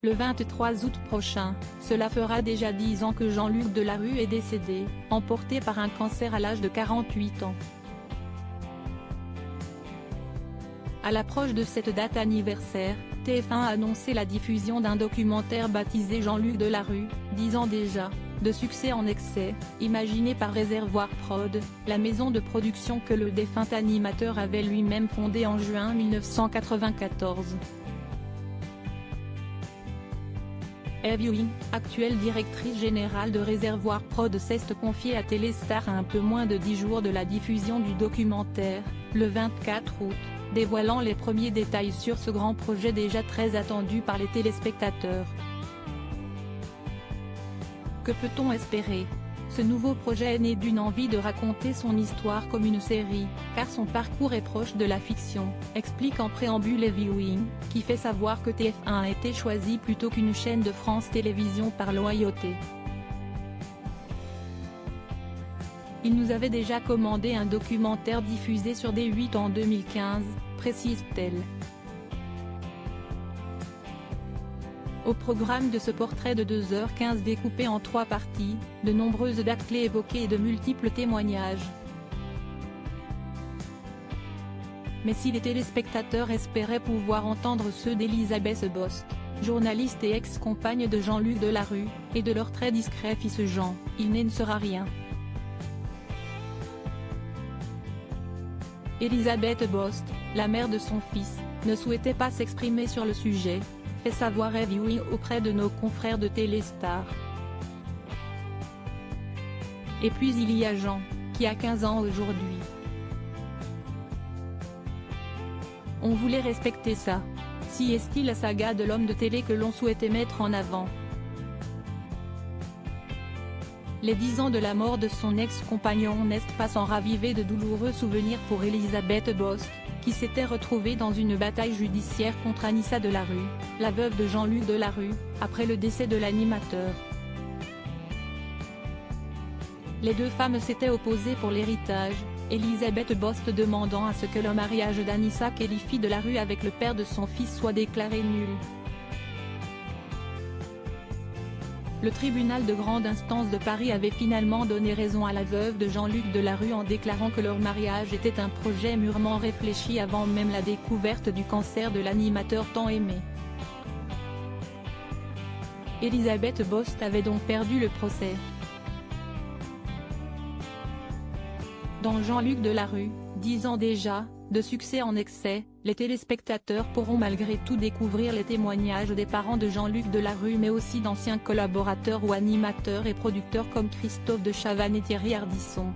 Le 23 août prochain, cela fera déjà 10 ans que Jean-Luc Delarue est décédé, emporté par un cancer à l'âge de 48 ans. À l'approche de cette date anniversaire, TF1 a annoncé la diffusion d'un documentaire baptisé Jean-Luc Delarue, 10 ans déjà, de succès en excès, imaginé par Réservoir Prod, la maison de production que le défunt animateur avait lui-même fondée en juin 1994. Eve Ewing, actuelle directrice générale de Réservoir Prod, s'est confiée à Téléstar à un peu moins de 10 jours de la diffusion du documentaire, le 24 août, dévoilant les premiers détails sur ce grand projet déjà très attendu par les téléspectateurs. Que peut-on espérer ? Ce nouveau projet est né d'une envie de raconter son histoire comme une série, car son parcours est proche de la fiction, explique en préambule Eve Ewing, qui fait savoir que TF1 a été choisi plutôt qu'une chaîne de France Télévisions par loyauté. Il nous avait déjà commandé un documentaire diffusé sur D8 en 2015, précise-t-elle. Au programme de ce portrait de 2h15 découpé en 3 parties, de nombreuses dates clés évoquées et de multiples témoignages. Mais si les téléspectateurs espéraient pouvoir entendre ceux d'Elisabeth Bost, journaliste et ex-compagne de Jean-Luc Delarue, et de leur très discret fils Jean, il ne sera rien. Elisabeth Bost, la mère de son fils, ne souhaitait pas s'exprimer sur le sujet, fait savoir Eve Ewing auprès de nos confrères de Téléstar. Et puis il y a Jean, qui a 15 ans aujourd'hui. On voulait respecter ça. Si est-il la saga de l'homme de télé que l'on souhaitait mettre en avant. Les 10 ans de la mort de son ex-compagnon n'est pas sans raviver de douloureux souvenirs pour Elisabeth Bost, qui s'était retrouvée dans une bataille judiciaire contre Anissa Delarue, la veuve de Jean-Luc Delarue, après le décès de l'animateur. Les deux femmes s'étaient opposées pour l'héritage, Elisabeth Bost demandant à ce que le mariage d'Anissa Khelifi Delarue avec le père de son fils soit déclaré nul. Le tribunal de grande instance de Paris avait finalement donné raison à la veuve de Jean-Luc Delarue en déclarant que leur mariage était un projet mûrement réfléchi avant même la découverte du cancer de l'animateur tant aimé. Elisabeth Bost avait donc perdu le procès. Dans Jean-Luc Delarue, 10 ans déjà, de succès en excès, les téléspectateurs pourront malgré tout découvrir les témoignages des parents de Jean-Luc Delarue mais aussi d'anciens collaborateurs ou animateurs et producteurs comme Christophe de Chavannes et Thierry Ardisson.